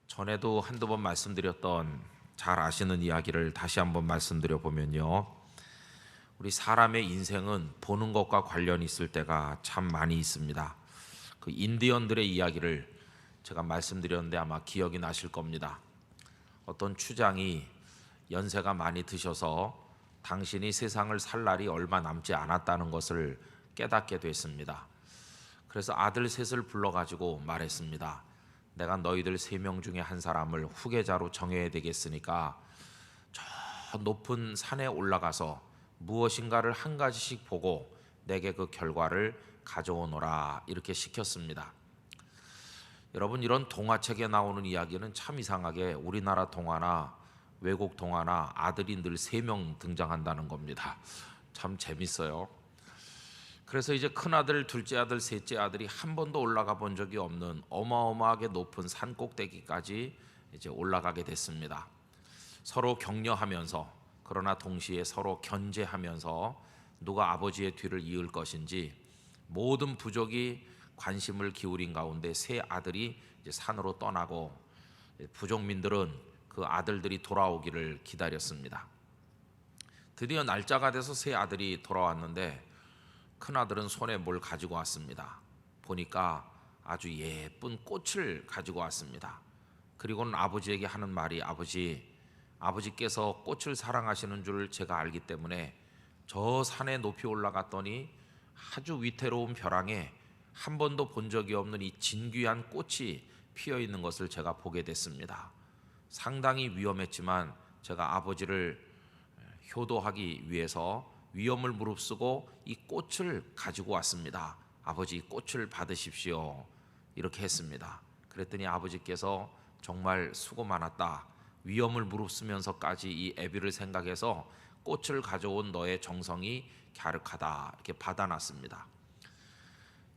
전에도 한두 번 말씀드렸던 잘 아시는 이야기를 다시 한번 말씀드려 보면요, 우리 사람의 인생은 보는 것과 관련이 있을 때가 참 많이 있습니다. 그 인디언들의 이야기를 제가 말씀드렸는데 아마 기억이 나실 겁니다. 어떤 추장이 연세가 많이 드셔서 당신이 세상을 살 날이 얼마 남지 않았다는 것을 깨닫게 됐습니다. 그래서 아들 셋을 불러가지고 말했습니다. 내가 너희들 3명 중에 한 사람을 후계자로 정해야 되겠으니까 저 높은 산에 올라가서 무엇인가를 한 가지씩 보고 내게 그 결과를 가져오너라, 이렇게 시켰습니다. 여러분, 이런 동화책에 나오는 이야기는 참 이상하게 우리나라 동화나 외국 동화나 아들이 늘 3명 등장한다는 겁니다. 참 재밌어요. 그래서 이제 큰아들, 둘째 아들, 셋째 아들이 한 번도 올라가 본 적이 없는 어마어마하게 높은 산 꼭대기까지 이제 올라가게 됐습니다. 서로 격려하면서, 그러나 동시에 서로 견제하면서 누가 아버지의 뒤를 이을 것인지 모든 부족이 관심을 기울인 가운데 세 아들이 이제 산으로 떠나고 부족민들은 그 아들들이 돌아오기를 기다렸습니다. 드디어 날짜가 돼서 세 아들이 돌아왔는데 큰아들은 손에 뭘 가지고 왔습니다. 보니까 아주 예쁜 꽃을 가지고 왔습니다. 그리고는 아버지에게 하는 말이, 아버지께서 꽃을 사랑하시는 줄 제가 알기 때문에 저 산에 높이 올라갔더니 아주 위태로운 벼랑에 한 번도 본 적이 없는 이 진귀한 꽃이 피어 있는 것을 제가 보게 됐습니다. 상당히 위험했지만 제가 아버지를 효도하기 위해서 위험을 무릅쓰고 이 꽃을 가지고 왔습니다. 아버지, 꽃을 받으십시오, 이렇게 했습니다. 그랬더니 아버지께서 정말 수고 많았다, 위험을 무릅쓰면서까지 이 애비를 생각해서 꽃을 가져온 너의 정성이 갸륵하다, 이렇게 받아놨습니다.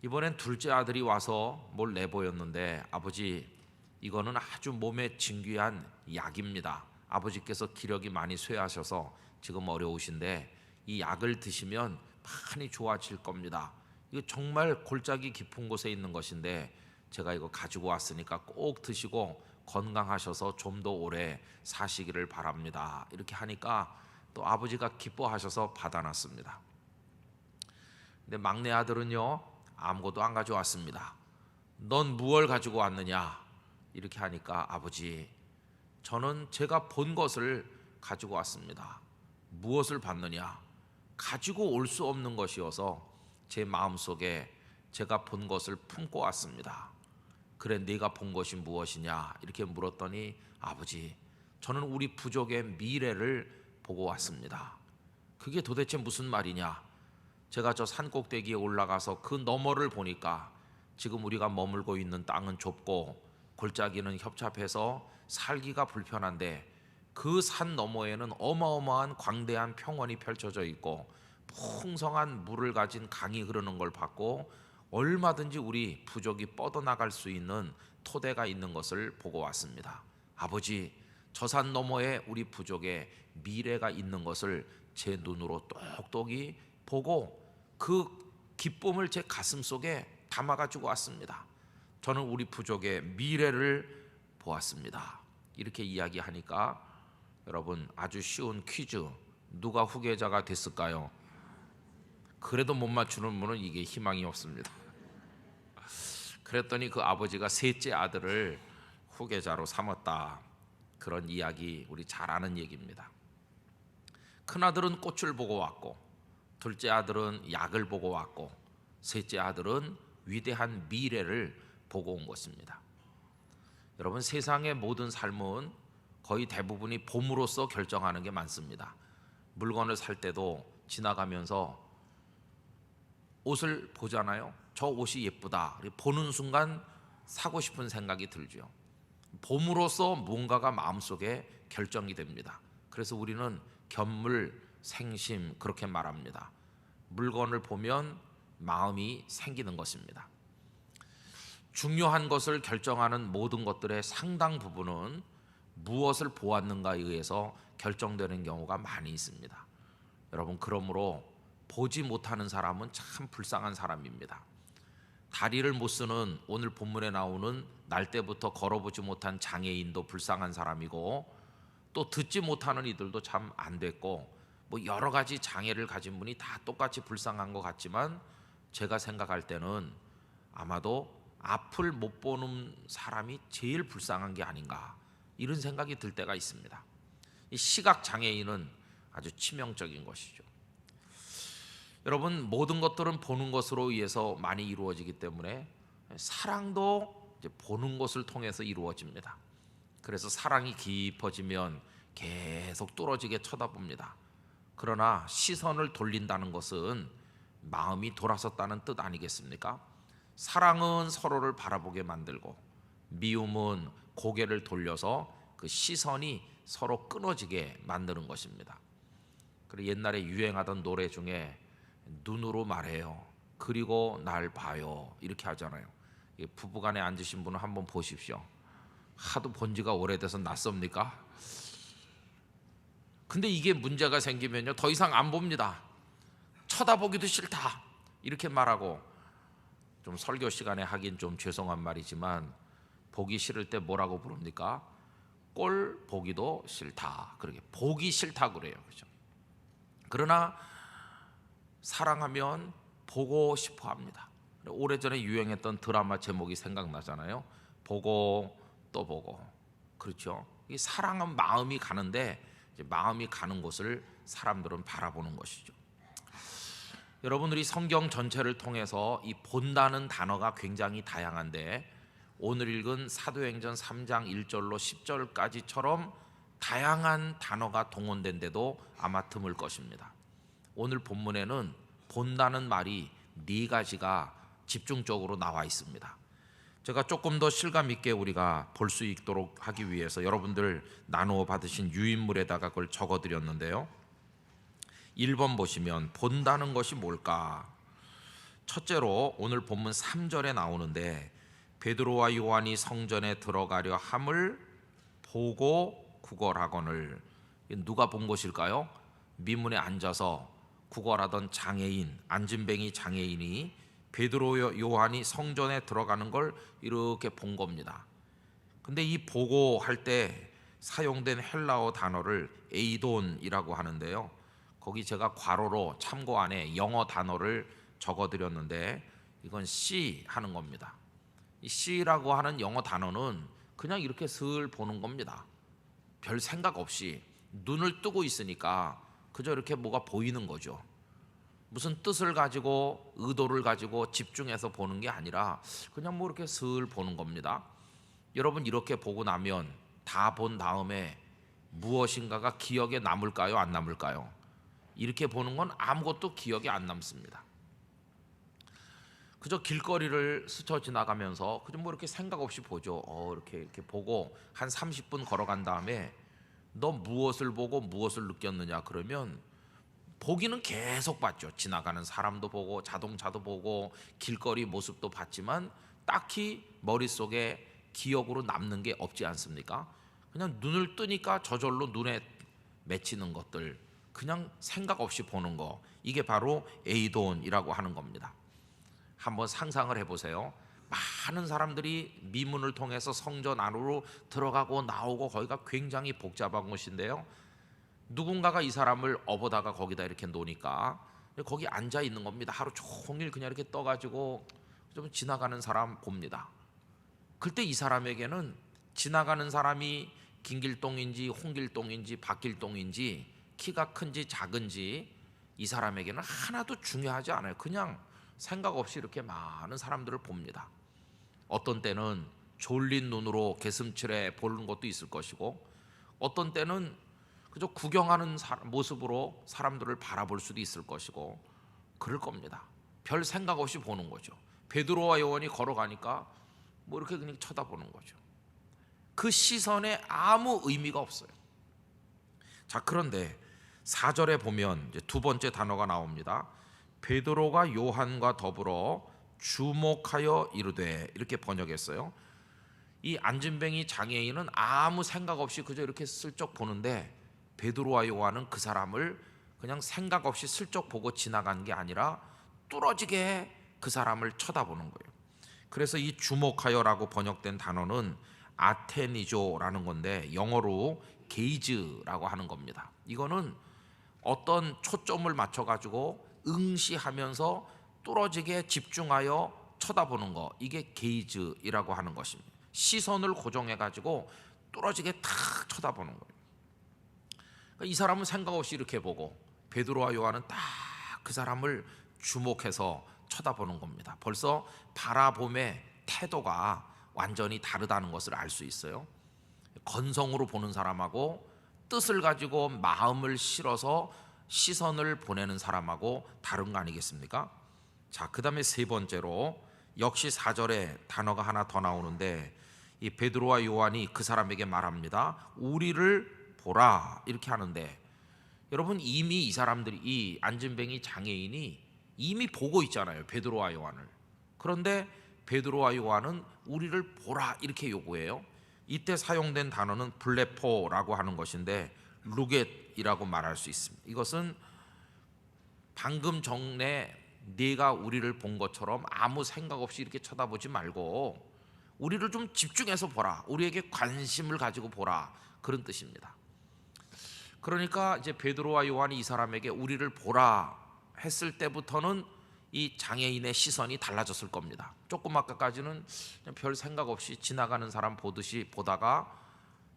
이번엔 둘째 아들이 와서 뭘 내보였는데, 아버지, 이거는 아주 몸에 진귀한 약입니다. 아버지께서 기력이 많이 쇠하셔서 지금 어려우신데 이 약을 드시면 많이 좋아질 겁니다. 이거 정말 골짜기 깊은 곳에 있는 것인데 제가 이거 가지고 왔으니까 꼭 드시고 건강하셔서 좀 더 오래 사시기를 바랍니다, 이렇게 하니까 또 아버지가 기뻐하셔서 받아놨습니다. 근데 막내 아들은요, 아무것도 안 가져왔습니다. 넌 무엇을 가지고 왔느냐, 이렇게 하니까 아버지, 저는 제가 본 것을 가지고 왔습니다. 무엇을 봤느냐? 가지고 올 수 없는 것이어서 제 마음속에 제가 본 것을 품고 왔습니다. 그래, 네가 본 것이 무엇이냐, 이렇게 물었더니 아버지, 저는 우리 부족의 미래를 보고 왔습니다. 그게 도대체 무슨 말이냐? 제가 저 산꼭대기에 올라가서 그 너머를 보니까 지금 우리가 머물고 있는 땅은 좁고 골짜기는 협착해서 살기가 불편한데 그 산 너머에는 어마어마한 광대한 평원이 펼쳐져 있고 풍성한 물을 가진 강이 흐르는 걸 봤고 얼마든지 우리 부족이 뻗어나갈 수 있는 토대가 있는 것을 보고 왔습니다. 아버지, 저 산 너머에 우리 부족의 미래가 있는 것을 제 눈으로 똑똑히 보고 그 기쁨을 제 가슴 속에 담아가지고 왔습니다. 저는 우리 부족의 미래를 보았습니다, 이렇게 이야기하니까 여러분, 아주 쉬운 퀴즈, 누가 후계자가 됐을까요? 그래도 못 맞추는 분은 이게 희망이 없습니다. 그랬더니 그 아버지가 셋째 아들을 후계자로 삼았다, 그런 이야기, 우리 잘 아는 얘기입니다. 큰아들은 꽃을 보고 왔고, 둘째 아들은 약을 보고 왔고, 셋째 아들은 위대한 미래를 보고 온 것입니다. 여러분, 세상의 모든 삶은 거의 대부분이 봄으로써 결정하는 게 많습니다. 물건을 살 때도 지나가면서 옷을 보잖아요. 저 옷이 예쁘다, 보는 순간 사고 싶은 생각이 들죠. 봄으로써 뭔가가 마음속에 결정이 됩니다. 그래서 우리는 견물, 생심, 그렇게 말합니다. 물건을 보면 마음이 생기는 것입니다. 중요한 것을 결정하는 모든 것들의 상당 부분은 무엇을 보았는가에 의해서 결정되는 경우가 많이 있습니다. 여러분, 그러므로 보지 못하는 사람은 참 불쌍한 사람입니다. 다리를 못 쓰는 오늘 본문에 나오는 날 때부터 걸어보지 못한 장애인도 불쌍한 사람이고, 또 듣지 못하는 이들도 참 안 됐고, 뭐 여러 가지 장애를 가진 분이 다 똑같이 불쌍한 것 같지만, 제가 생각할 때는 아마도 앞을 못 보는 사람이 제일 불쌍한 게 아닌가, 이런 생각이 들 때가 있습니다. 이 시각 장애인은 아주 치명적인 것이죠. 여러분, 모든 것들은 보는 것으로 의해서 많이 이루어지기 때문에 사랑도 이제 보는 것을 통해서 이루어집니다. 그래서 사랑이 깊어지면 계속 뚫어지게 쳐다봅니다. 그러나 시선을 돌린다는 것은 마음이 돌아섰다는 뜻 아니겠습니까? 사랑은 서로를 바라보게 만들고, 미움은 고개를 돌려서 그 시선이 서로 끊어지게 만드는 것입니다. 그리고 옛날에 유행하던 노래 중에 눈으로 말해요, 그리고 날 봐요, 이렇게 하잖아요. 부부간에 앉으신 분은 한번 보십시오. 하도 본 지가 오래돼서 낯섭니까? 근데 이게 문제가 생기면요, 더 이상 안 봅니다. 쳐다보기도 싫다, 이렇게 말하고, 좀 설교 시간에 하긴 좀 죄송한 말이지만 보기 싫을 때 뭐라고 부릅니까? 꼴 보기도 싫다. 그렇게 보기 싫다 그래요. 그죠? 그러나 사랑하면 보고 싶어 합니다. 오래전에 유행했던 드라마 제목이 생각나잖아요. 보고 또 보고. 그렇죠? 이 사랑은 마음이 가는데, 이제 마음이 가는 곳을 사람들은 바라보는 것이죠. 여러분, 우리 성경 전체를 통해서 이 본다는 단어가 굉장히 다양한데, 오늘 읽은 사도행전 3장 1절로 10절까지처럼 다양한 단어가 동원된데도 아마 드물 것입니다. 오늘 본문에는 본다는 말이 4가지가 집중적으로 나와 있습니다. 제가 조금 더 실감 있게 우리가 볼 수 있도록 하기 위해서 여러분들 나누어 받으신 유인물에다가 그걸 적어 드렸는데요. 1번 보시면 본다는 것이 뭘까? 첫째로 오늘 본문 3절에 나오는데, 베드로와 요한이 성전에 들어가려 함을 보고 구걸하거늘. 누가 본 것일까요? 미문에 앉아서 구걸하던 장애인, 안진뱅이 장애인이 베드로 요한이 성전에 들어가는 걸 이렇게 본 겁니다. 근데 이 보고 할 때 사용된 헬라어 단어를 에이돈이라고 하는데요, 거기 제가 괄호로 참고 안에 영어 단어를 적어드렸는데, 이건 see 하는 겁니다. 이 see라고 하는 영어 단어는 그냥 이렇게 슬 보는 겁니다. 별 생각 없이 눈을 뜨고 있으니까 그저 이렇게 뭐가 보이는 거죠. 무슨 뜻을 가지고 의도를 가지고 집중해서 보는 게 아니라 그냥 뭐 이렇게 슬 보는 겁니다. 여러분, 이렇게 보고 나면 다 본 다음에 무엇인가가 기억에 남을까요? 안 남을까요? 이렇게 보는 건 아무것도 기억에 안 남습니다. 그저 길거리를 스쳐 지나가면서 그저 뭐 이렇게 생각 없이 보죠. 이렇게 보고 한 30분 걸어간 다음에 너 무엇을 보고 무엇을 느꼈느냐 그러면, 보기는 계속 봤죠. 지나가는 사람도 보고 자동차도 보고 길거리 모습도 봤지만 딱히 머릿속에 기억으로 남는 게 없지 않습니까? 그냥 눈을 뜨니까 저절로 눈에 맺히는 것들, 그냥 생각 없이 보는 거, 이게 바로 에이돈이라고 하는 겁니다. 한번 상상을 해보세요. 많은 사람들이 미문을 통해서 성전 안으로 들어가고 나오고, 거기가 굉장히 복잡한 곳인데요, 누군가가 이 사람을 업어다가 거기다 이렇게 놓으니까 거기 앉아 있는 겁니다. 하루 종일 그냥 이렇게 떠가지고 좀 지나가는 사람 봅니다. 그때 이 사람에게는 지나가는 사람이 김길동인지 홍길동인지 박길동인지, 키가 큰지 작은지, 이 사람에게는 하나도 중요하지 않아요. 그냥 생각 없이 이렇게 많은 사람들을 봅니다. 어떤 때는 졸린 눈으로 개슴츠레 보는 것도 있을 것이고, 어떤 때는 그저 구경하는 모습으로 사람들을 바라볼 수도 있을 것이고, 그럴 겁니다. 별 생각 없이 보는 거죠. 베드로와 요한이 걸어가니까 뭐 이렇게 그냥 쳐다보는 거죠. 그 시선에 아무 의미가 없어요. 자, 그런데 4절에 보면 이제 두 번째 단어가 나옵니다. 베드로가 요한과 더불어 주목하여 이르되, 이렇게 번역했어요. 이 안진뱅이 장애인은 아무 생각 없이 그저 이렇게 슬쩍 보는데, 베드로와 요한은 그 사람을 그냥 생각 없이 슬쩍 보고 지나간 게 아니라 뚫어지게 그 사람을 쳐다보는 거예요. 그래서 이 주목하여라고 번역된 단어는 아테니조라는 건데 영어로 게이즈라고 하는 겁니다. 이거는 어떤 초점을 맞춰 가지고 응시하면서 뚫어지게 집중하여 쳐다보는 거, 이게 게이즈이라고 하는 것입니다. 시선을 고정해 가지고 뚫어지게 탁 쳐다보는 거예요. 그러니까 이 사람은 생각 없이 이렇게 보고 베드로와 요한은 딱 그 사람을 주목해서 쳐다보는 겁니다. 벌써 바라봄의 태도가 완전히 다르다는 것을 알 수 있어요. 건성으로 보는 사람하고 뜻을 가지고 마음을 실어서 시선을 보내는 사람하고 다른 거 아니겠습니까? 자, 그 다음에 세 번째로 역시 4절에 단어가 하나 더 나오는데 이 베드로와 요한이 그 사람에게 말합니다. 우리를 보라, 이렇게 하는데 여러분, 이미 이 사람들이, 이 안진뱅이 장애인이 이미 보고 있잖아요, 베드로와 요한을. 그런데 베드로와 요한은 우리를 보라 이렇게 요구해요. 이때 사용된 단어는 블레포라고 하는 것인데 루겟이라고 말할 수 있습니다. 이것은 방금 전에 네가 우리를 본 것처럼 아무 생각 없이 이렇게 쳐다보지 말고 우리를 좀 집중해서 보라, 우리에게 관심을 가지고 보라, 그런 뜻입니다. 그러니까 이제 베드로와 요한이 이 사람에게 우리를 보라 했을 때부터는 이 장애인의 시선이 달라졌을 겁니다. 조금 아까까지는 별 생각 없이 지나가는 사람 보듯이 보다가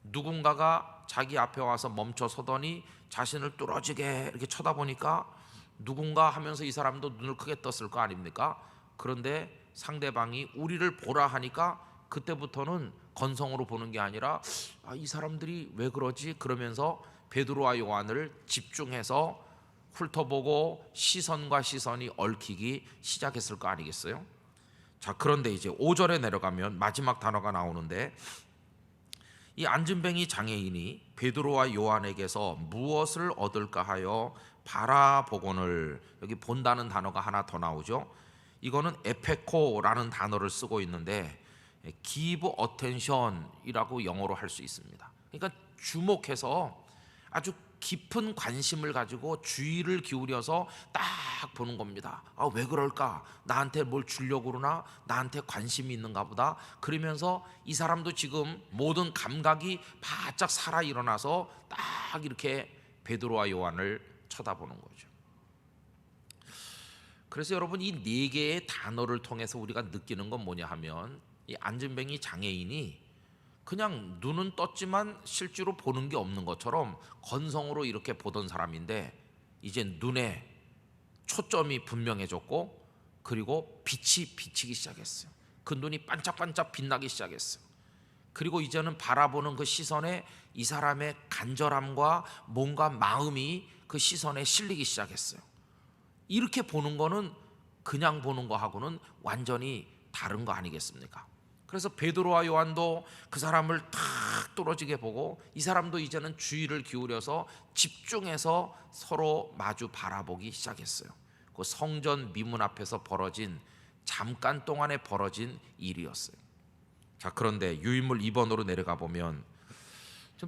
누군가가 자기 앞에 와서 멈춰 서더니 자신을 뚫어지게 이렇게 쳐다보니까 누군가 하면서 이 사람도 눈을 크게 떴을 거 아닙니까? 그런데 상대방이 우리를 보라 하니까 그때부터는 건성으로 보는 게 아니라 이 사람들이 왜 그러지? 그러면서 베드로와 요한을 집중해서 훑어보고 시선과 시선이 얽히기 시작했을 거 아니겠어요? 자, 그런데 이제 5절에 내려가면 마지막 단어가 나오는데 이 안진뱅이 장애인이 베드로와 요한에게서 무엇을 얻을까 하여 바라보거늘, 여기 본다는 단어가 하나 더 나오죠. 이거는 에페코라는 단어를 쓰고 있는데 give attention이라고 영어로 할 수 있습니다. 그러니까 주목해서 아주 깊은 관심을 가지고 주의를 기울여서 딱 보는 겁니다. 왜 그럴까? 나한테 뭘 주려고 그러나? 나한테 관심이 있는가 보다. 그러면서 이 사람도 지금 모든 감각이 바짝 살아 일어나서 딱 이렇게 베드로와 요한을 쳐다보는 거죠. 그래서 여러분, 이 네 개의 단어를 통해서 우리가 느끼는 건 뭐냐 하면 이 안진뱅이 장애인이 그냥 눈은 떴지만 실제로 보는 게 없는 것처럼 건성으로 이렇게 보던 사람인데 이제 눈에 초점이 분명해졌고 그리고 빛이 비치기 시작했어요. 그 눈이 반짝반짝 빛나기 시작했어요. 그리고 이제는 바라보는 그 시선에 이 사람의 간절함과 뭔가 마음이 그 시선에 실리기 시작했어요. 이렇게 보는 거는 그냥 보는 거하고는 완전히 다른 거 아니겠습니까? 그래서 베드로와 요한도 그 사람을 탁 뚫어지게 보고 이 사람도 이제는 주의를 기울여서 집중해서 서로 마주 바라보기 시작했어요. 그 성전 미문 앞에서 벌어진, 잠깐 동안에 벌어진 일이었어요. 자, 그런데 유인물 2번으로 내려가 보면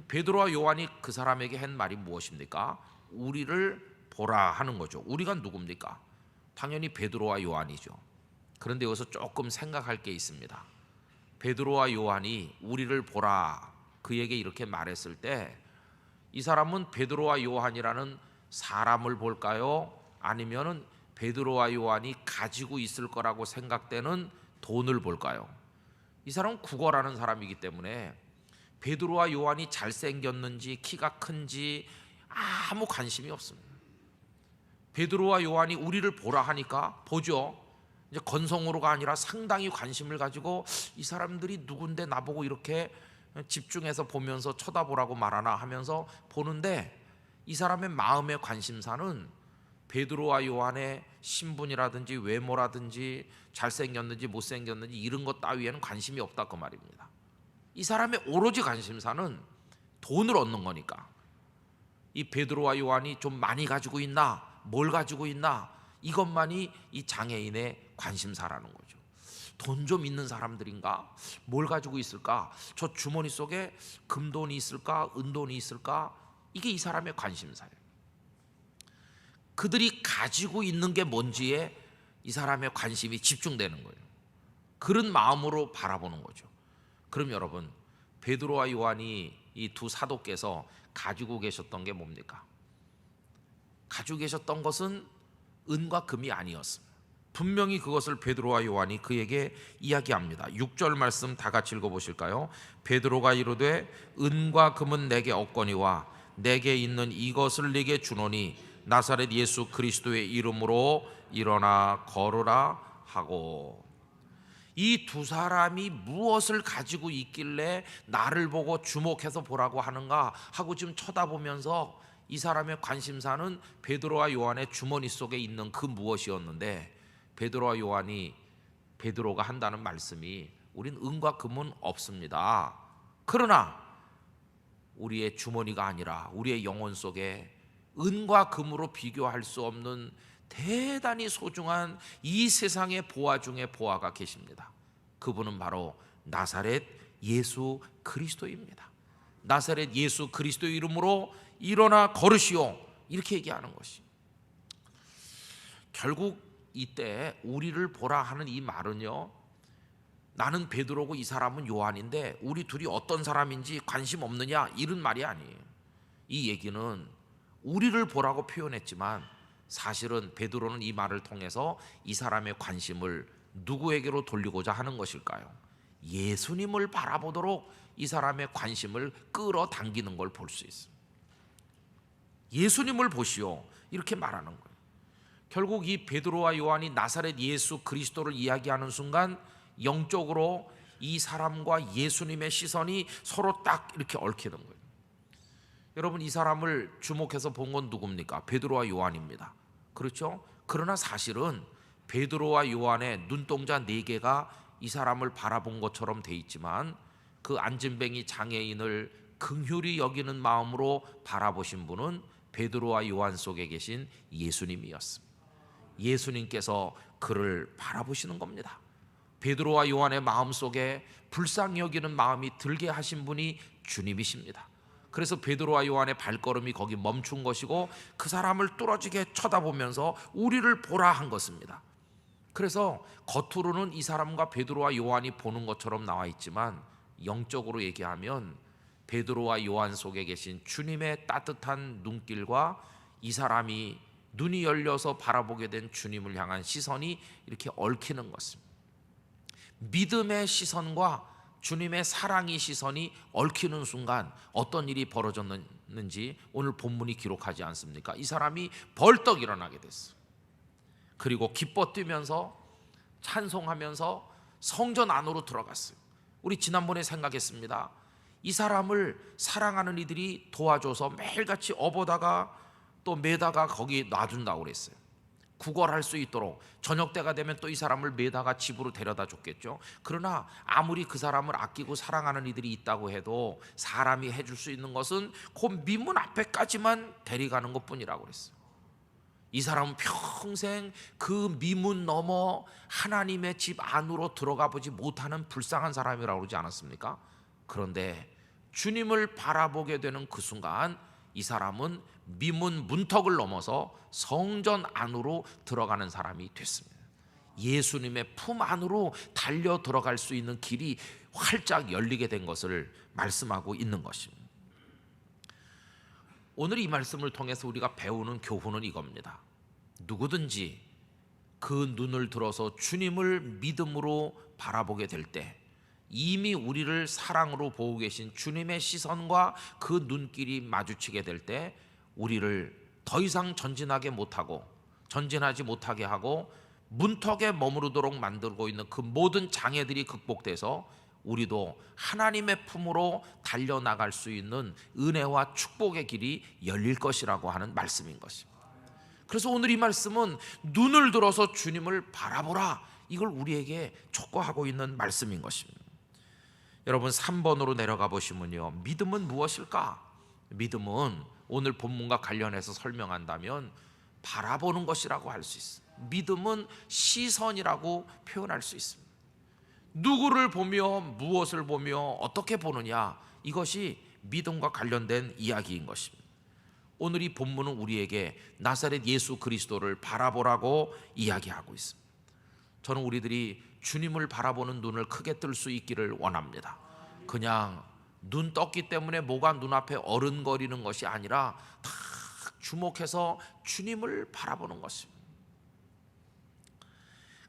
베드로와 요한이 그 사람에게 한 말이 무엇입니까? 우리를 보라 하는 거죠. 우리가 누굽니까? 당연히 베드로와 요한이죠. 그런데 여기서 조금 생각할 게 있습니다. 베드로와 요한이 우리를 보라 그에게 이렇게 말했을 때 이 사람은 베드로와 요한이라는 사람을 볼까요? 아니면은 베드로와 요한이 가지고 있을 거라고 생각되는 돈을 볼까요? 이 사람은 국어라는 사람이기 때문에 베드로와 요한이 잘생겼는지 키가 큰지 아무 관심이 없습니다. 베드로와 요한이 우리를 보라 하니까 보죠. 이제 건성으로가 아니라 상당히 관심을 가지고 이 사람들이 누군데 나보고 이렇게 집중해서 보면서 쳐다보라고 말하나 하면서 보는데 이 사람의 마음의 관심사는 베드로와 요한의 신분이라든지 외모라든지 잘생겼는지 못생겼는지 이런 것 따위에는 관심이 없다 그 말입니다. 이 사람의 오로지 관심사는 돈을 얻는 거니까 이 베드로와 요한이 좀 많이 가지고 있나, 뭘 가지고 있나, 이것만이 이 장애인의 관심사라는 거죠. 돈 좀 있는 사람들인가? 뭘 가지고 있을까? 저 주머니 속에 금돈이 있을까? 은돈이 있을까? 이게 이 사람의 관심사예요. 그들이 가지고 있는 게 뭔지에 이 사람의 관심이 집중되는 거예요. 그런 마음으로 바라보는 거죠. 그럼 여러분, 베드로와 요한이 이 두 사도께서 가지고 계셨던 게 뭡니까? 가지고 계셨던 것은 은과 금이 아니었습니다. 분명히 그것을 베드로와 요한이 그에게 이야기합니다. 6절 말씀 다 같이 읽어보실까요? 베드로가 이르되 은과 금은 내게 없거니와 내게 있는 이것을 네게 주노니 나사렛 예수 그리스도의 이름으로 일어나 걸으라 하고. 이 두 사람이 무엇을 가지고 있길래 나를 보고 주목해서 보라고 하는가 하고 지금 쳐다보면서 이 사람의 관심사는 베드로와 요한의 주머니 속에 있는 그 무엇이었는데, 베드로와 요한이, 베드로가 한다는 말씀이 우린 은과 금은 없습니다. 그러나 우리의 주머니가 아니라 우리의 영혼 속에 은과 금으로 비교할 수 없는 대단히 소중한 이 세상의 보화 중에 보화가 계십니다. 그분은 바로 나사렛 예수 그리스도입니다. 나사렛 예수 그리스도의 이름으로 일어나 걸으시오, 이렇게 얘기하는 것이. 결국 이때 우리를 보라 하는 이 말은요, 나는 베드로고 이 사람은 요한인데 우리 둘이 어떤 사람인지 관심 없느냐, 이런 말이 아니에요. 이 얘기는 우리를 보라고 표현했지만 사실은 베드로는 이 말을 통해서 이 사람의 관심을 누구에게로 돌리고자 하는 것일까요? 예수님을 바라보도록 이 사람의 관심을 끌어당기는 걸 볼 수 있습니다. 예수님을 보시오, 이렇게 말하는 거예요. 결국 이 베드로와 요한이 나사렛 예수 그리스도를 이야기하는 순간 영적으로 이 사람과 예수님의 시선이 서로 딱 이렇게 얽히는 거예요. 여러분, 이 사람을 주목해서 본 건 누굽니까? 베드로와 요한입니다. 그렇죠? 그러나 사실은 베드로와 요한의 눈동자 4개가 이 사람을 바라본 것처럼 돼 있지만 그 안진뱅이 장애인을 긍휼히 여기는 마음으로 바라보신 분은 베드로와 요한 속에 계신 예수님이었습니다. 예수님께서 그를 바라보시는 겁니다. 베드로와 요한의 마음속에 불쌍히 여기는 마음이 들게 하신 분이 주님이십니다. 그래서 베드로와 요한의 발걸음이 거기 멈춘 것이고 그 사람을 뚫어지게 쳐다보면서 우리를 보라 한 것입니다. 그래서 겉으로는 이 사람과 베드로와 요한이 보는 것처럼 나와 있지만 영적으로 얘기하면 베드로와 요한 속에 계신 주님의 따뜻한 눈길과 이 사람이 눈이 열려서 바라보게 된 주님을 향한 시선이 이렇게 얽히는 것입니다. 믿음의 시선과 주님의 사랑의 시선이 얽히는 순간 어떤 일이 벌어졌는지 오늘 본문이 기록하지 않습니까? 이 사람이 벌떡 일어나게 됐어요. 그리고 기뻐 뛰면서 찬송하면서 성전 안으로 들어갔어요. 우리 지난번에 생각했습니다. 이 사람을 사랑하는 이들이 도와줘서 매일같이 업어다가 또 매다가 거기 놔둔다고 그랬어요. 구걸할 수 있도록 저녁 때가 되면 또 이 사람을 매다가 집으로 데려다 줬겠죠. 그러나 아무리 그 사람을 아끼고 사랑하는 이들이 있다고 해도 사람이 해줄 수 있는 것은 그 미문 앞에까지만 데려가는 것뿐이라고 그랬어요. 이 사람은 평생 그 미문 넘어 하나님의 집 안으로 들어가 보지 못하는 불쌍한 사람이라고 그러지 않았습니까? 그런데 주님을 바라보게 되는 그 순간 이 사람은 미문 문턱을 넘어서 성전 안으로 들어가는 사람이 됐습니다. 예수님의 품 안으로 달려 들어갈 수 있는 길이 활짝 열리게 된 것을 말씀하고 있는 것입니다. 오늘 이 말씀을 통해서 우리가 배우는 교훈은 이겁니다. 누구든지 그 눈을 들어서 주님을 믿음으로 바라보게 될 때 이미 우리를 사랑으로 보고 계신 주님의 시선과 그 눈길이 마주치게 될 때 우리를 더 이상 전진하지 못하게 하고 문턱에 머무르도록 만들고 있는 그 모든 장애들이 극복돼서 우리도 하나님의 품으로 달려나갈 수 있는 은혜와 축복의 길이 열릴 것이라고 하는 말씀인 것입니다. 그래서 오늘 이 말씀은 눈을 들어서 주님을 바라보라, 이걸 우리에게 촉구하고 있는 말씀인 것입니다. 여러분 3번으로 내려가 보시면요, 믿음은 무엇일까? 믿음은 오늘 본문과 관련해서 설명한다면 바라보는 것이라고 할 수 있습니다. 믿음은 시선이라고 표현할 수 있습니다. 누구를 보며 무엇을 보며 어떻게 보느냐, 이것이 믿음과 관련된 이야기인 것입니다. 오늘 이 본문은 우리에게 나사렛 예수 그리스도를 바라보라고 이야기하고 있습니다. 저는 우리들이 주님을 바라보는 눈을 크게 뜰 수 있기를 원합니다. 그냥 눈 떴기 때문에 뭐가 눈앞에 어른거리는 것이 아니라 딱 주목해서 주님을 바라보는 것입니다.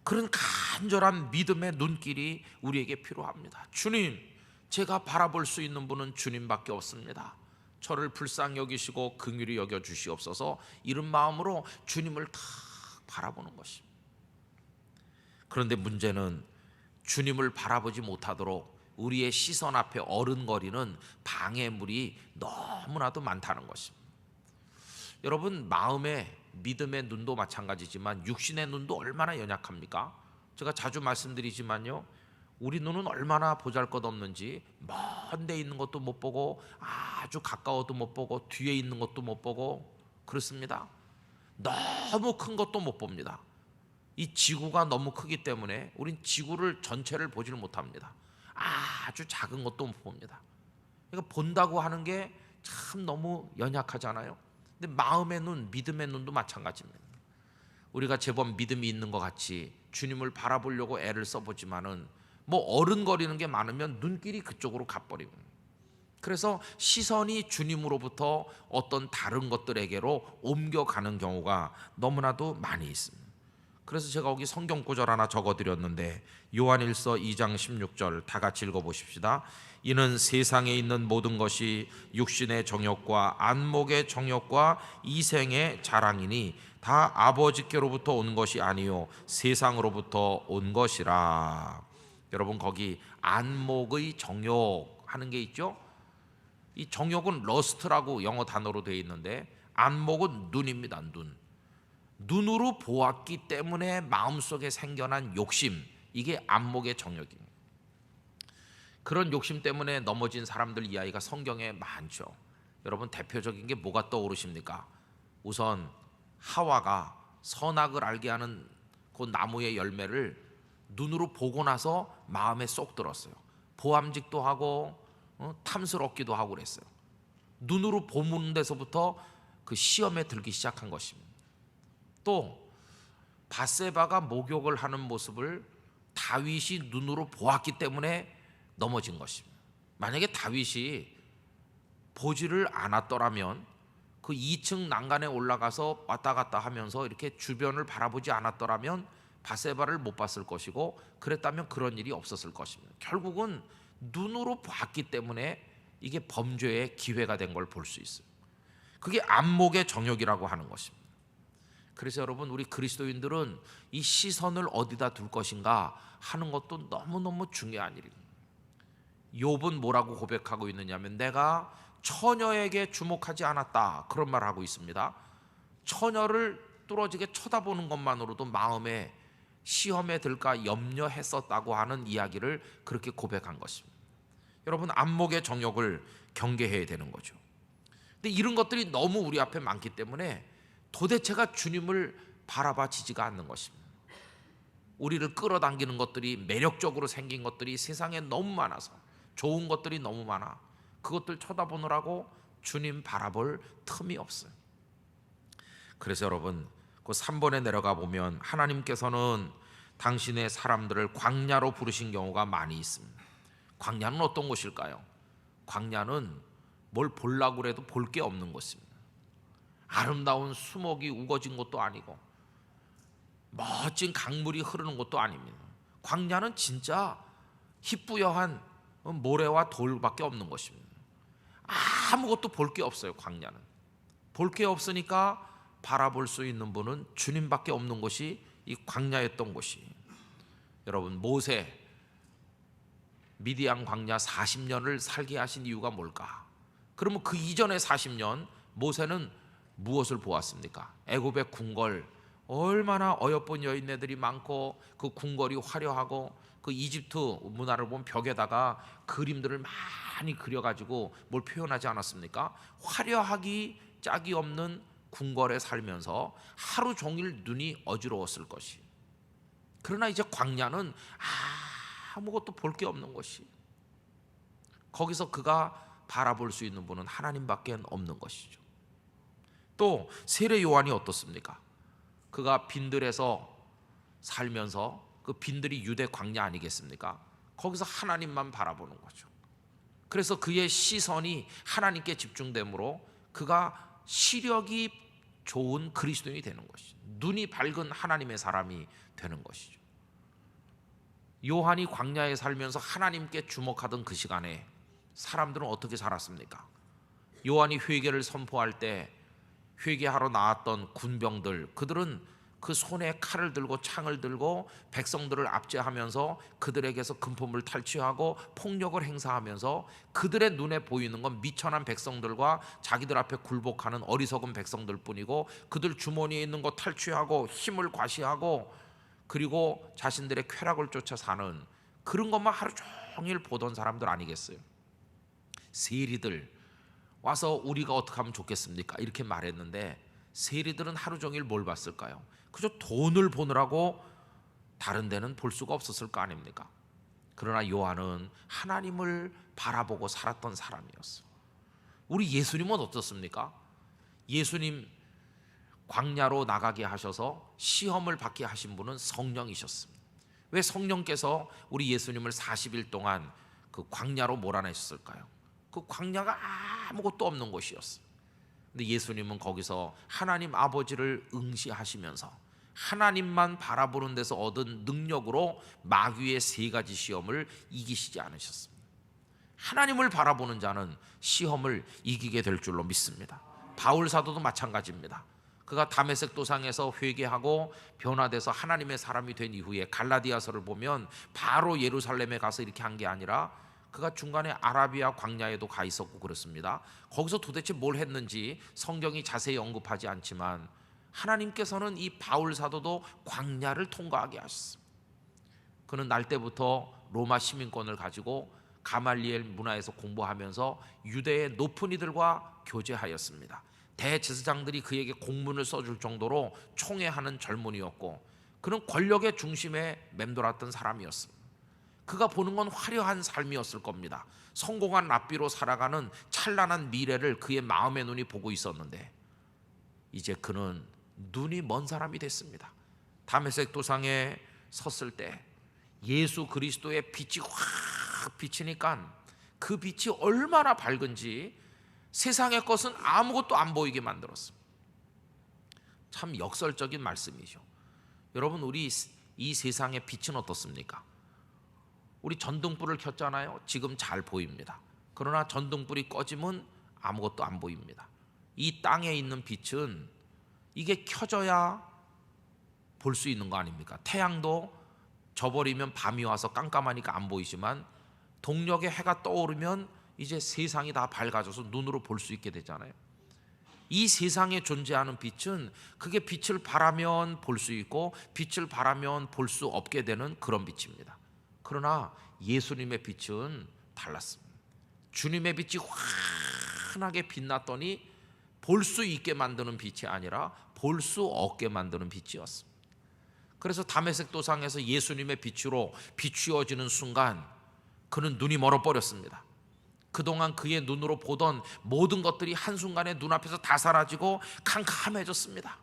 그런 간절한 믿음의 눈길이 우리에게 필요합니다. 주님, 제가 바라볼 수 있는 분은 주님밖에 없습니다. 저를 불쌍히 여기시고 긍휼히 여겨 주시옵소서. 이런 마음으로 주님을 딱 바라보는 것입니다. 그런데 문제는 주님을 바라보지 못하도록 우리의 시선 앞에 어른거리는 방해물이 너무나도 많다는 것입니다. 여러분, 마음의 믿음의 눈도 마찬가지지만 육신의 눈도 얼마나 연약합니까? 제가 자주 말씀드리지만요, 우리 눈은 얼마나 보잘것없는지 먼 데 있는 것도 못 보고 아주 가까워도 못 보고 뒤에 있는 것도 못 보고 그렇습니다. 너무 큰 것도 못 봅니다. 이 지구가 너무 크기 때문에 우린 지구를 전체를 보지를 못합니다. 아주 작은 것도 못 봅니다. 그러니까 본다고 하는 게 참 너무 연약하잖아요. 근데 마음의 눈, 믿음의 눈도 마찬가지입니다. 우리가 제법 믿음이 있는 것 같이 주님을 바라보려고 애를 써보지만은 뭐 어른거리는 게 많으면 눈길이 그쪽으로 가버립니다. 그래서 시선이 주님으로부터 어떤 다른 것들에게로 옮겨가는 경우가 너무나도 많이 있습니다. 그래서 제가 여기 성경 구절 하나 적어드렸는데 요한일서 2장 16절 다 같이 읽어보십시다. 이는 세상에 있는 모든 것이 육신의 정욕과 안목의 정욕과 이생의 자랑이니 다 아버지께로부터 온 것이 아니요 세상으로부터 온 것이라. 여러분, 거기 안목의 정욕 하는 게 있죠. 이 정욕은 러스트라고 영어 단어로 되어 있는데 안목은 눈입니다. 눈으로 보았기 때문에 마음속에 생겨난 욕심, 이게 안목의 정욕입니다. 그런 욕심 때문에 넘어진 사람들 이야기가 성경에 많죠. 여러분, 대표적인 게 뭐가 떠오르십니까? 우선 하와가 선악을 알게 하는 그 나무의 열매를 눈으로 보고 나서 마음에 쏙 들었어요. 보암직도 하고 탐스럽기도 하고 그랬어요. 눈으로 보는 데서부터 그 시험에 들기 시작한 것입니다. 또 밧세바가 목욕을 하는 모습을 다윗이 눈으로 보았기 때문에 넘어진 것입니다. 만약에 다윗이 보지를 않았더라면 그 2층 난간에 올라가서 왔다 갔다 하면서 이렇게 주변을 바라보지 않았더라면 밧세바를 못 봤을 것이고, 그랬다면 그런 일이 없었을 것입니다. 결국은 눈으로 봤기 때문에 이게 범죄의 기회가 된 걸 볼 수 있어요. 그게 안목의 정욕이라고 하는 것입니다. 그래서 여러분, 우리 그리스도인들은 이 시선을 어디다 둘 것인가 하는 것도 너무너무 중요한 일입니다. 욥은 뭐라고 고백하고 있느냐면 내가 처녀에게 주목하지 않았다, 그런 말을 하고 있습니다. 처녀를 뚫어지게 쳐다보는 것만으로도 마음에 시험에 들까 염려했었다고 하는 이야기를 그렇게 고백한 것입니다. 여러분, 안목의 정욕을 경계해야 되는 거죠. 근데 이런 것들이 너무 우리 앞에 많기 때문에 도대체가 주님을 바라봐지지가 않는 것입니다. 우리를 끌어당기는 것들이, 매력적으로 생긴 것들이 세상에 너무 많아서, 좋은 것들이 너무 많아 그것들 쳐다보느라고 주님 바라볼 틈이 없어요. 그래서 여러분, 그 3번에 내려가 보면 하나님께서는 당신의 사람들을 광야로 부르신 경우가 많이 있습니다. 광야는 어떤 곳일까요? 광야는 뭘 보려고 해도 볼 게 없는 곳입니다. 아름다운 수목이 우거진 것도 아니고 멋진 강물이 흐르는 것도 아닙니다. 광야는 진짜 희뿌여한 모래와 돌밖에 없는 것입니다. 아무것도 볼 게 없어요. 광야는 볼 게 없으니까 바라볼 수 있는 분은 주님밖에 없는 곳이 이 광야였던 곳이. 여러분, 모세 미디안 광야 40년을 살게 하신 이유가 뭘까? 그러면 그 이전의 40년 모세는 무엇을 보았습니까? 애굽의 궁궐, 얼마나 어여쁜 여인네들이 많고 그 궁궐이 화려하고, 그 이집트 문화를 보면 벽에다가 그림들을 많이 그려가지고 뭘 표현하지 않았습니까? 화려하기 짝이 없는 궁궐에 살면서 하루 종일 눈이 어지러웠을 것이. 그러나 이제 광야는 아무것도 볼 게 없는 것이, 거기서 그가 바라볼 수 있는 분은 하나님밖에 없는 것이죠. 또 세례 요한이 어떻습니까? 그가 빈들에서 살면서 그 빈들이 유대 광야 아니겠습니까? 거기서 하나님만 바라보는 거죠. 그래서 그의 시선이 하나님께 집중되므로 그가 시력이 좋은 그리스도인이 되는 것이죠. 눈이 밝은 하나님의 사람이 되는 것이죠. 요한이 광야에 살면서 하나님께 주목하던 그 시간에 사람들은 어떻게 살았습니까? 요한이 회개를 선포할 때 회개하러 나왔던 군병들, 그들은 그 손에 칼을 들고 창을 들고 백성들을 압제하면서 그들에게서 금품을 탈취하고 폭력을 행사하면서 그들의 눈에 보이는 건 미천한 백성들과 자기들 앞에 굴복하는 어리석은 백성들 뿐이고, 그들 주머니에 있는 거 탈취하고 힘을 과시하고 그리고 자신들의 쾌락을 쫓아 사는 그런 것만 하루 종일 보던 사람들 아니겠어요? 세리들 와서 우리가 어떻게 하면 좋겠습니까? 이렇게 말했는데 세리들은 하루 종일 뭘 봤을까요? 그저 돈을 보느라고 다른 데는 볼 수가 없었을 거 아닙니까? 그러나 요한은 하나님을 바라보고 살았던 사람이었어요. 우리 예수님은 어떻습니까? 예수님 광야로 나가게 하셔서 시험을 받게 하신 분은 성령이셨습니다. 왜 성령께서 우리 예수님을 40일 동안 그 광야로 몰아내셨을까요? 그 광야가 아무것도 없는 곳이었어요. 근데 예수님은 거기서 하나님 아버지를 응시하시면서 하나님만 바라보는 데서 얻은 능력으로 마귀의 3가지 시험을 이기시지 않으셨습니다. 하나님을 바라보는 자는 시험을 이기게 될 줄로 믿습니다. 바울 사도도 마찬가지입니다. 그가 다메섹 도상에서 회개하고 변화돼서 하나님의 사람이 된 이후에 갈라디아서를 보면 바로 예루살렘에 가서 이렇게 한 게 아니라 그가 중간에 아라비아 광야에도 가 있었고 그렇습니다. 거기서 도대체 뭘 했는지 성경이 자세히 언급하지 않지만 하나님께서는 이 바울 사도도 광야를 통과하게 하셨습니다. 그는 날 때부터 로마 시민권을 가지고 가말리엘 문화에서 공부하면서 유대의 높은 이들과 교제하였습니다. 대제사장들이 그에게 공문을 써줄 정도로 총애하는 젊은이였고 그는 권력의 중심에 맴돌았던 사람이었습니다. 그가 보는 건 화려한 삶이었을 겁니다. 성공한 랍비로 살아가는 찬란한 미래를 그의 마음의 눈이 보고 있었는데 이제 그는 눈이 먼 사람이 됐습니다. 다메섹 도상에 섰을 때 예수 그리스도의 빛이 확 비치니까 그 빛이 얼마나 밝은지 세상의 것은 아무것도 안 보이게 만들었습니다. 참 역설적인 말씀이죠. 여러분, 우리 이 세상의 빛은 어떻습니까? 우리 전등불을 켰잖아요. 지금 잘 보입니다. 그러나 전등불이 꺼지면 아무것도 안 보입니다. 이 땅에 있는 빛은 이게 켜져야 볼 수 있는 거 아닙니까? 태양도 져버리면 밤이 와서 깜깜하니까 안 보이지만 동력의 해가 떠오르면 이제 세상이 다 밝아져서 눈으로 볼 수 있게 되잖아요. 이 세상에 존재하는 빛은 그게 빛을 발하면 볼 수 있고 빛을 발하면 볼 수 없게 되는 그런 빛입니다. 그러나 예수님의 빛은 달랐습니다. 주님의 빛이 환하게 빛났더니 볼 수 있게 만드는 빛이 아니라 볼 수 없게 만드는 빛이었습니다. 그래서 다메섹 도상에서 예수님의 빛으로 비추어지는 순간 그는 눈이 멀어버렸습니다. 그동안 그의 눈으로 보던 모든 것들이 한순간에 눈앞에서 다 사라지고 캄캄해졌습니다.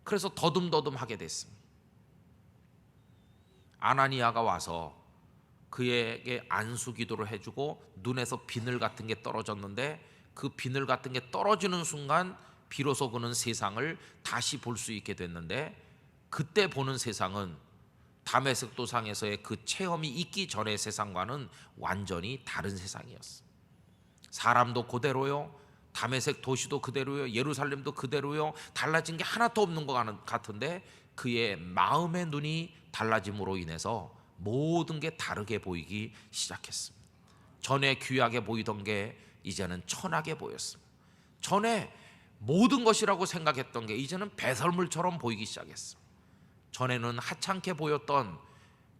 그래서 더듬더듬하게 됐습니다. 아나니아가 와서 그에게 안수 기도를 해주고 눈에서 비늘 같은 게 떨어졌는데 그 비늘 같은 게 떨어지는 순간 비로소 그는 세상을 다시 볼 수 있게 됐는데 그때 보는 세상은 다메섹 도상에서의 그 체험이 있기 전의 세상과는 완전히 다른 세상이었어. 사람도 그대로요, 다메섹 도시도 그대로요, 예루살렘도 그대로요. 달라진 게 하나도 없는 것 같은데 그의 마음의 눈이 달라짐으로 인해서 모든 게 다르게 보이기 시작했습니다. 전에 귀하게 보이던 게 이제는 천하게 보였습니다. 전에 모든 것이라고 생각했던 게 이제는 배설물처럼 보이기 시작했습니다. 전에는 하찮게 보였던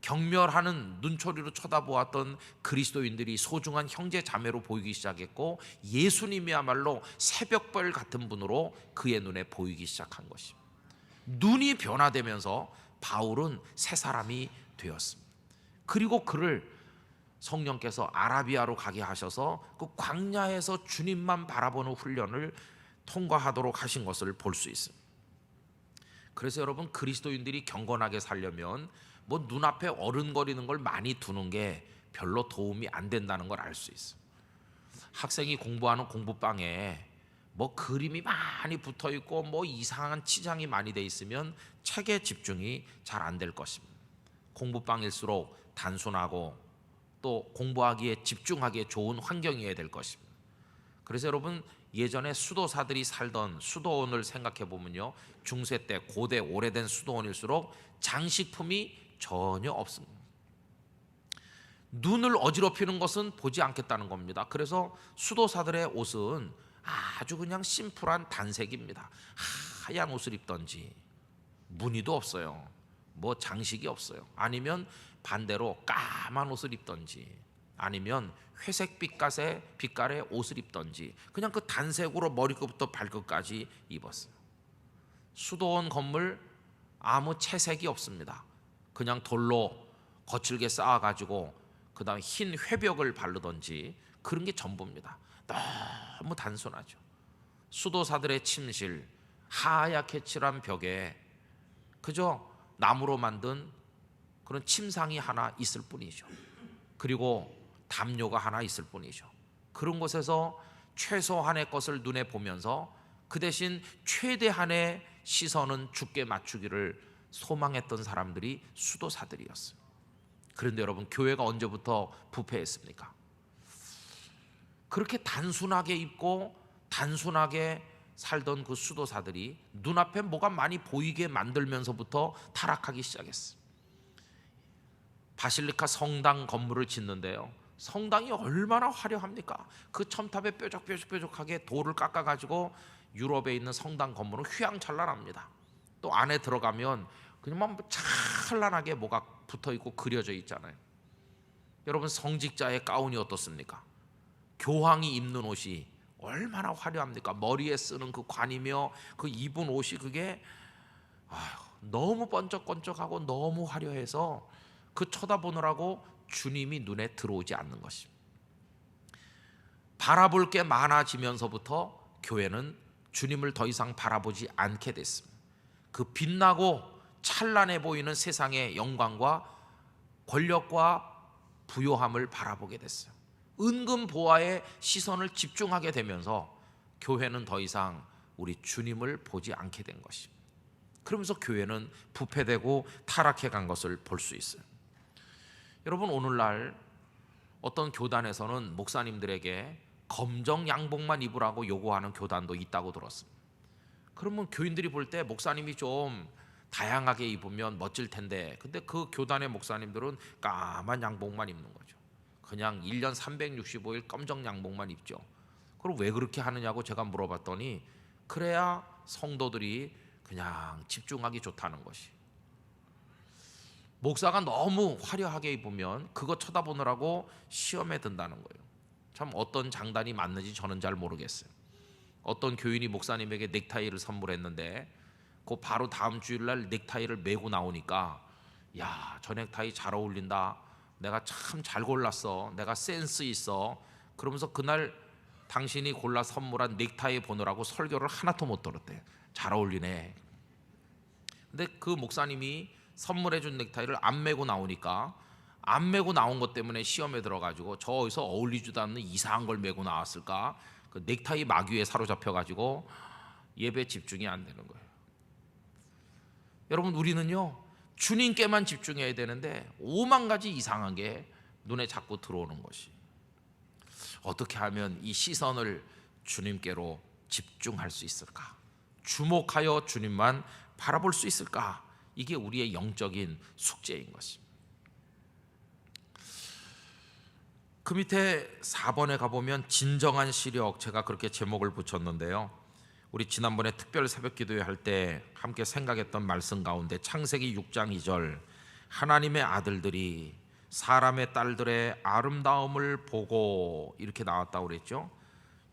경멸하는 눈초리로 쳐다보았던 그리스도인들이 소중한 형제 자매로 보이기 시작했고 예수님이야말로 새벽별 같은 분으로 그의 눈에 보이기 시작한 것입니다. 눈이 변화되면서 바울은 새 사람이 되었습니다. 그리고 그를 성령께서 아라비아로 가게 하셔서 그 광야에서 주님만 바라보는 훈련을 통과하도록 하신 것을 볼 수 있습니다. 그래서 여러분, 그리스도인들이 경건하게 살려면 뭐 눈앞에 어른거리는 걸 많이 두는 게 별로 도움이 안 된다는 걸 알 수 있어. 학생이 공부하는 공부방에 뭐 그림이 많이 붙어 있고 뭐 이상한 치장이 많이 돼 있으면 책에 집중이 잘 안 될 것입니다. 공부방일수록 단순하고 또 공부하기에 집중하기에 좋은 환경이어야 될 것입니다. 그래서 여러분, 예전에 수도사들이 살던 수도원을 생각해 보면요, 중세 때 고대 오래된 수도원일수록 장식품이 전혀 없습니다. 눈을 어지럽히는 것은 보지 않겠다는 겁니다. 그래서 수도사들의 옷은 아주 그냥 심플한 단색입니다. 하얀 옷을 입던지, 무늬도 없어요. 뭐 장식이 없어요. 아니면 반대로 까만 옷을 입던지, 아니면 회색 빛깔의 옷을 입던지, 그냥 그 단색으로 머리끝부터 발끝까지 입었어요. 수도원 건물 아무 채색이 없습니다. 그냥 돌로 거칠게 쌓아가지고 그 다음에 흰 회벽을 바르던지 그런 게 전부입니다. 너무 단순하죠. 수도사들의 침실, 하얗게 칠한 벽에 그저 나무로 만든 그런 침상이 하나 있을 뿐이죠. 그리고 담요가 하나 있을 뿐이죠. 그런 곳에서 최소한의 것을 눈에 보면서 그 대신 최대한의 시선은 주께 맞추기를 소망했던 사람들이 수도사들이었어요. 그런데 여러분, 교회가 언제부터 부패했습니까? 그렇게 단순하게 입고 단순하게 살던 그 수도사들이 눈앞에 뭐가 많이 보이게 만들면서부터 타락하기 시작했어요. 바실리카 성당 건물을 짓는데요, 성당이 얼마나 화려합니까? 그 첨탑에 뾰족하게 돌을 깎아가지고 유럽에 있는 성당 건물은 휘황찬란합니다. 또 안에 들어가면 그냥 막 찬란하게 뭐가 붙어있고 그려져 있잖아요. 여러분, 성직자의 가운이 어떻습니까? 교황이 입는 옷이 얼마나 화려합니까? 머리에 쓰는 그 관이며 그 입은 옷이 그게 너무 번쩍번쩍하고 너무 화려해서 그 쳐다보느라고 주님이 눈에 들어오지 않는 것입니다. 바라볼 게 많아지면서부터 교회는 주님을 더 이상 바라보지 않게 됐습니다. 그 빛나고 찬란해 보이는 세상의 영광과 권력과 부요함을 바라보게 됐어요. 은근 보화에 시선을 집중하게 되면서 교회는 더 이상 우리 주님을 보지 않게 된 것입니다. 그러면서 교회는 부패되고 타락해 간 것을 볼 수 있어요. 여러분, 오늘날 어떤 교단에서는 목사님들에게 검정 양복만 입으라고 요구하는 교단도 있다고 들었습니다. 그러면 교인들이 볼 때 목사님이 좀 다양하게 입으면 멋질 텐데, 근데 그 교단의 목사님들은 까만 양복만 입는 거죠. 그냥 1년 365일 검정 양복만 입죠. 그럼 왜 그렇게 하느냐고 제가 물어봤더니 그래야 성도들이 그냥 집중하기 좋다는 것이. 목사가 너무 화려하게 입으면 그거 쳐다보느라고 시험에 든다는 거예요. 참 어떤 장단이 맞는지 저는 잘 모르겠어요. 어떤 교인이 목사님에게 넥타이를 선물했는데 그 바로 다음 주일날 넥타이를 메고 나오니까, 야, 저 넥타이 잘 어울린다, 내가 참 잘 골랐어, 내가 센스 있어, 그러면서 그날 당신이 골라 선물한 넥타이 보느라고 설교를 하나도 못 들었대. 잘 어울리네. 근데 그 목사님이 선물해준 넥타이를 안 메고 나오니까, 안 메고 나온 것 때문에 시험에 들어가지고 저 어디서 어울리지도 않는 이상한 걸 메고 나왔을까, 그 넥타이 마귀에 사로잡혀가지고 예배 집중이 안 되는 거예요. 여러분, 우리는요 주님께만 집중해야 되는데 5만 가지 이상한 게 눈에 자꾸 들어오는 것이. 어떻게 하면 이 시선을 주님께로 집중할 수 있을까? 주목하여 주님만 바라볼 수 있을까? 이게 우리의 영적인 숙제인 것입니다. 그 밑에 4번에 가보면 진정한 시력, 제가 그렇게 제목을 붙였는데요, 우리 지난번에 특별 새벽 기도회 할 때 함께 생각했던 말씀 가운데 창세기 6장 2절, 하나님의 아들들이 사람의 딸들의 아름다움을 보고, 이렇게 나왔다고 그랬죠.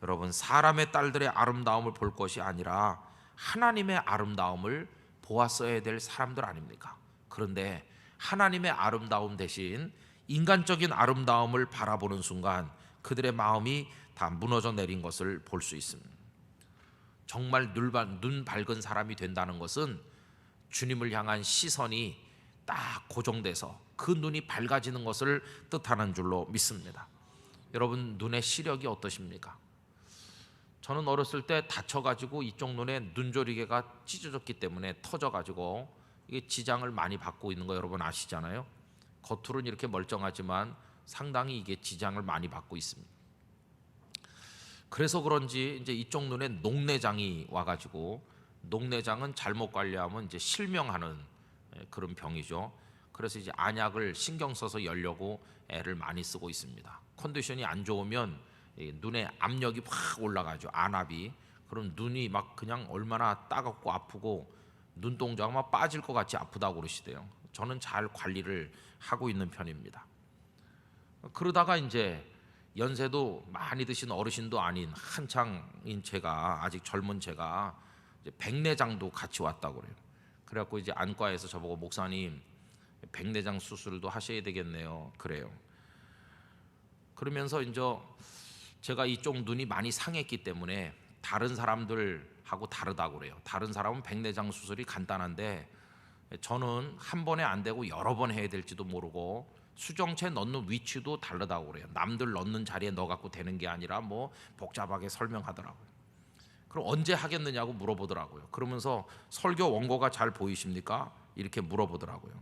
여러분, 사람의 딸들의 아름다움을 볼 것이 아니라 하나님의 아름다움을 보았어야 될 사람들 아닙니까? 그런데 하나님의 아름다움 대신 인간적인 아름다움을 바라보는 순간 그들의 마음이 다 무너져 내린 것을 볼 수 있습니다. 정말 눈 밝은 사람이 된다는 것은 주님을 향한 시선이 딱 고정돼서 그 눈이 밝아지는 것을 뜻하는 줄로 믿습니다. 여러분, 눈의 시력이 어떠십니까? 저는 어렸을 때 다쳐가지고 이쪽 눈에 눈조리개가 찢어졌기 때문에 터져가지고 이게 지장을 많이 받고 있는 거 여러분 아시잖아요. 겉으로는 이렇게 멀쩡하지만 상당히 이게 지장을 많이 받고 있습니다. 그래서 그런지 이제 이쪽 눈에 녹내장이 와가지고, 녹내장은 잘못 관리하면 이제 실명하는 그런 병이죠. 그래서 이제 안약을 신경 써서 열려고 애를 많이 쓰고 있습니다. 컨디션이 안 좋으면 눈에 압력이 확 올라가죠. 안압이. 그럼 눈이 막 그냥 얼마나 따갑고 아프고 눈동자가 막 빠질 것 같이 아프다고 그러시대요. 저는 잘 관리를 하고 있는 편입니다. 그러다가 이제 연세도 많이 드신 어르신도 아닌 한창인 제가, 아직 젊은 제가 이제 백내장도 같이 왔다고 그래요. 그래갖고 이제 안과에서 저보고 목사님 백내장 수술도 하셔야 되겠네요. 그래요. 그러면서 이제 제가 이쪽 눈이 많이 상했기 때문에 다른 사람들하고 다르다고 그래요. 다른 사람은 백내장 수술이 간단한데 저는 한 번에 안 되고 여러 번 해야 될지도 모르고 수정체 넣는 위치도 다르다고 그래요. 남들 넣는 자리에 넣어갖고 되는 게 아니라 뭐 복잡하게 설명하더라고요. 그럼 언제 하겠느냐고 물어보더라고요. 그러면서 설교 원고가 잘 보이십니까? 이렇게 물어보더라고요.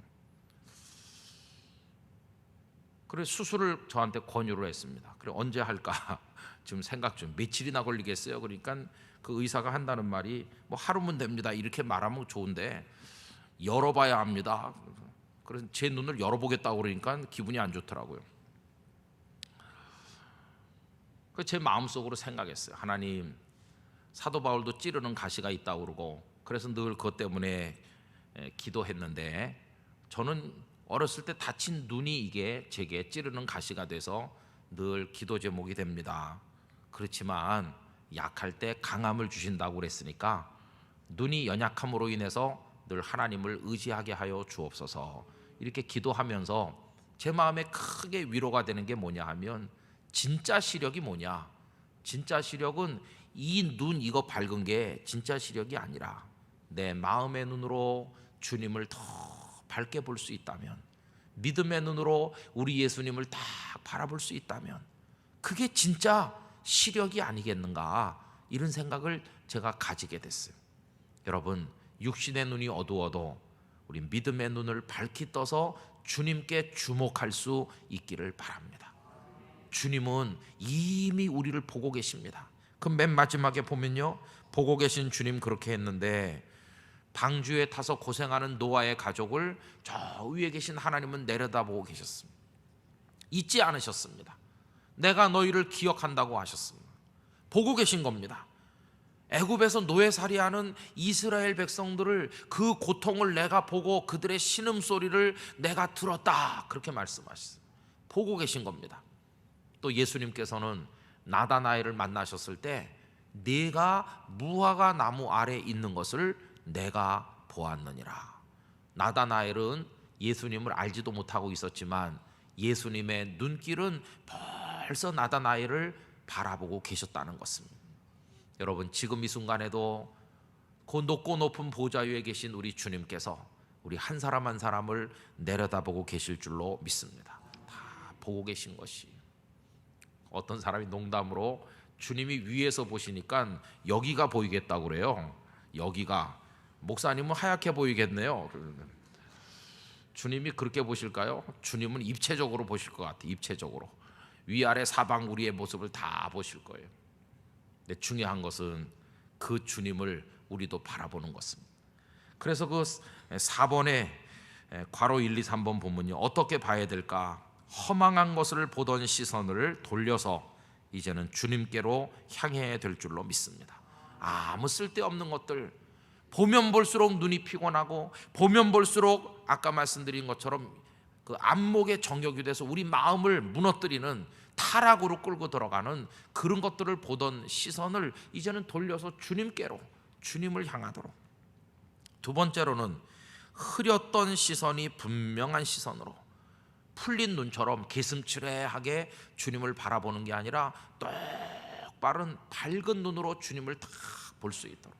그래서 수술을 저한테 권유를 했습니다. 그래 언제 할까? 지금 생각 중. 며칠이나 걸리겠어요? 그러니까 그 의사가 한다는 말이 뭐 하루면 됩니다. 이렇게 말하면 좋은데 열어봐야 합니다. 그래서 제 눈을 열어보겠다고 그러니까 기분이 안 좋더라고요. 제 마음속으로 생각했어요. 하나님, 사도 바울도 찌르는 가시가 있다고 그러고 그래서 늘 그것 때문에 기도했는데 저는 어렸을 때 다친 눈이 이게 제게 찌르는 가시가 돼서 늘 기도 제목이 됩니다. 그렇지만 약할 때 강함을 주신다고 그랬으니까 눈이 연약함으로 인해서 늘 하나님을 의지하게 하여 주옵소서, 이렇게 기도하면서 제 마음에 크게 위로가 되는 게 뭐냐 하면, 진짜 시력이 뭐냐, 진짜 시력은 이 눈 이거 밝은 게 진짜 시력이 아니라 내 마음의 눈으로 주님을 더 밝게 볼 수 있다면, 믿음의 눈으로 우리 예수님을 딱 바라볼 수 있다면 그게 진짜 시력이 아니겠는가, 이런 생각을 제가 가지게 됐어요. 여러분, 육신의 눈이 어두워도 우리 믿음의 눈을 밝히 떠서 주님께 주목할 수 있기를 바랍니다. 주님은 이미 우리를 보고 계십니다. 그 맨 마지막에 보면요, 보고 계신 주님 그렇게 했는데 방주에 타서 고생하는 노아의 가족을 저 위에 계신 하나님은 내려다보고 계셨습니다. 잊지 않으셨습니다. 내가 너희를 기억한다고 하셨습니다. 보고 계신 겁니다. 애굽에서 노예살이하는 이스라엘 백성들을, 그 고통을 내가 보고 그들의 신음소리를 내가 들었다, 그렇게 말씀하셨어요. 보고 계신 겁니다. 또 예수님께서는 나다나엘을 만나셨을 때 네가 무화과 나무 아래 있는 것을 내가 보았느니라. 나다나엘은 예수님을 알지도 못하고 있었지만 예수님의 눈길은 벌써 나다나엘을 바라보고 계셨다는 것입니다. 여러분, 지금 이 순간에도 그 높고 높은 보좌 위에 계신 우리 주님께서 우리 한 사람 한 사람을 내려다보고 계실 줄로 믿습니다. 다 보고 계신 것이, 어떤 사람이 농담으로 주님이 위에서 보시니까 여기가 보이겠다고 그래요. 여기가, 목사님은 하얗게 보이겠네요. 주님이 그렇게 보실까요? 주님은 입체적으로 보실 것 같아요. 입체적으로 위아래 사방 우리의 모습을 다 보실 거예요. 근데 중요한 것은 그 주님을 우리도 바라보는 것입니다. 그래서 그 4번에 괄호 1, 2, 3번 보면요, 어떻게 봐야 될까? 허망한 것을 보던 시선을 돌려서 이제는 주님께로 향해야 될 줄로 믿습니다. 아무 쓸데없는 것들 보면 볼수록 눈이 피곤하고, 보면 볼수록 아까 말씀드린 것처럼 그 안목의 정욕이 돼서 우리 마음을 무너뜨리는, 타락으로 끌고 들어가는 그런 것들을 보던 시선을 이제는 돌려서 주님께로, 주님을 향하도록. 두 번째로는 흐렸던 시선이 분명한 시선으로, 풀린 눈처럼 개슴츠레하게 주님을 바라보는 게 아니라 똑바른 밝은 눈으로 주님을 딱 볼 수 있도록,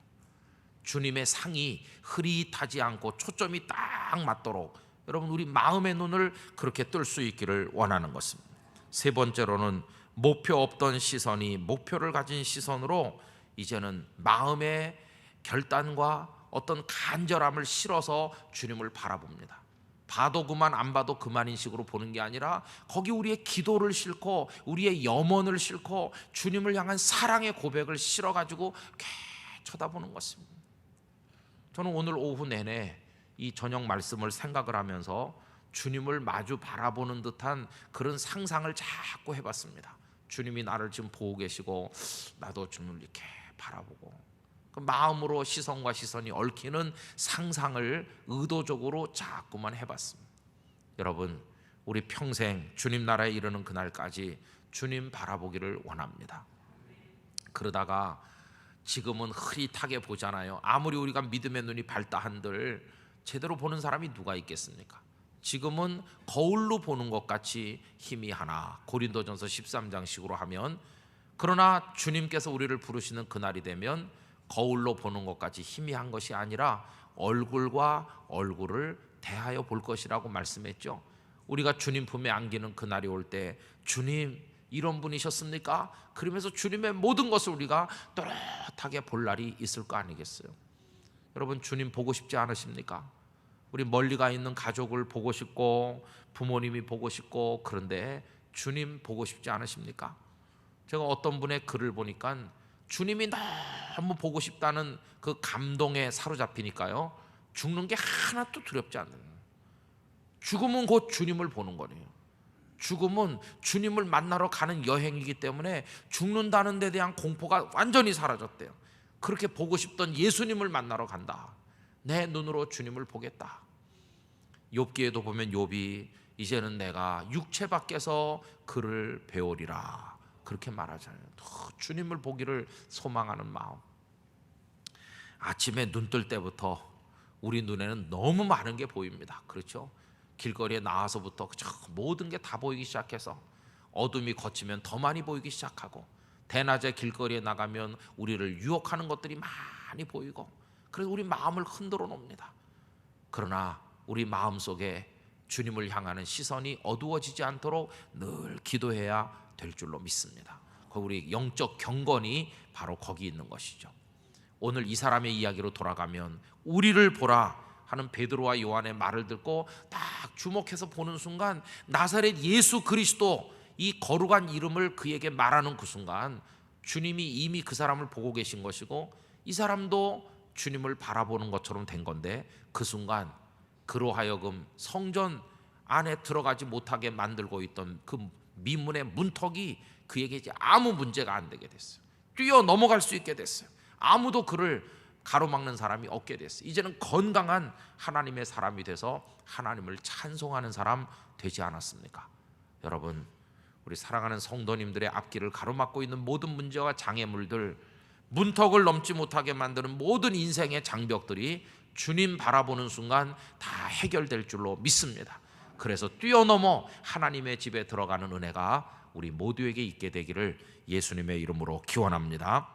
주님의 상이 흐릿하지 않고 초점이 딱 맞도록 여러분, 우리 마음의 눈을 그렇게 뜰 수 있기를 원하는 것입니다. 세 번째로는 목표 없던 시선이 목표를 가진 시선으로 이제는 마음의 결단과 어떤 간절함을 실어서 주님을 바라봅니다. 봐도 그만 안 봐도 그만인 식으로 보는 게 아니라 거기 우리의 기도를 싣고 우리의 염원을 싣고 주님을 향한 사랑의 고백을 실어가지고 이렇게 쳐다보는 것입니다. 저는 오늘 오후 내내 이 저녁 말씀을 생각을 하면서 주님을 마주 바라보는 듯한 그런 상상을 자꾸 해봤습니다. 주님이 나를 지금 보고 계시고 나도 주님을 이렇게 바라보고, 그 마음으로 시선과 시선이 얽히는 상상을 의도적으로 자꾸만 해봤습니다. 여러분, 우리 평생 주님 나라에 이르는 그날까지 주님 바라보기를 원합니다. 그러다가 지금은 흐릿하게 보잖아요. 아무리 우리가 믿음의 눈이 밝다 한들 제대로 보는 사람이 누가 있겠습니까? 지금은 거울로 보는 것 같이 희미하나, 고린도전서 13장식으로 하면, 그러나 주님께서 우리를 부르시는 그날이 되면 거울로 보는 것 같이 희미한 것이 아니라 얼굴과 얼굴을 대하여 볼 것이라고 말씀했죠. 우리가 주님 품에 안기는 그날이 올 때 주님 이런 분이셨습니까? 그러면서 주님의 모든 것을 우리가 또렷하게 볼 날이 있을 거 아니겠어요? 여러분, 주님 보고 싶지 않으십니까? 우리 멀리 가 있는 가족을 보고 싶고 부모님이 보고 싶고, 그런데 주님 보고 싶지 않으십니까? 제가 어떤 분의 글을 보니까 주님이 너무 보고 싶다는 그 감동에 사로잡히니까요, 죽는 게 하나도 두렵지 않는, 죽음은 곧 주님을 보는 거예요. 죽음은 주님을 만나러 가는 여행이기 때문에 죽는다는 데 대한 공포가 완전히 사라졌대요. 그렇게 보고 싶던 예수님을 만나러 간다. 내 눈으로 주님을 보겠다. 욥기에도 보면 욥이 이제는 내가 육체 밖에서 그를 배우리라 그렇게 말하잖아요. 주님을 보기를 소망하는 마음. 아침에 눈 뜰 때부터 우리 눈에는 너무 많은 게 보입니다. 그렇죠? 길거리에 나와서부터 모든 게 다 보이기 시작해서 어둠이 걷히면 더 많이 보이기 시작하고, 대낮에 길거리에 나가면 우리를 유혹하는 것들이 많이 보이고, 그래서 우리 마음을 흔들어 놓습니다. 그러나 우리 마음속에 주님을 향하는 시선이 어두워지지 않도록 늘 기도해야 될 줄로 믿습니다. 우리 영적 경건이 바로 거기 있는 것이죠. 오늘 이 사람의 이야기로 돌아가면 우리를 보라 하는 베드로와 요한의 말을 듣고 딱 주목해서 보는 순간 나사렛 예수 그리스도, 이 거룩한 이름을 그에게 말하는 그 순간 주님이 이미 그 사람을 보고 계신 것이고 이 사람도 주님을 바라보는 것처럼 된 건데, 그 순간 그로 하여금 성전 안에 들어가지 못하게 만들고 있던 그 미문의 문턱이 그에게 이제 아무 문제가 안 되게 됐어요. 뛰어 넘어갈 수 있게 됐어요. 아무도 그를 가로막는 사람이 없게 됐어요. 이제는 건강한 하나님의 사람이 돼서 하나님을 찬송하는 사람 되지 않았습니까? 여러분, 우리 사랑하는 성도님들의 앞길을 가로막고 있는 모든 문제와 장애물들, 문턱을 넘지 못하게 만드는 모든 인생의 장벽들이 주님 바라보는 순간 다 해결될 줄로 믿습니다. 그래서 뛰어넘어 하나님의 집에 들어가는 은혜가 우리 모두에게 있게 되기를 예수님의 이름으로 기원합니다.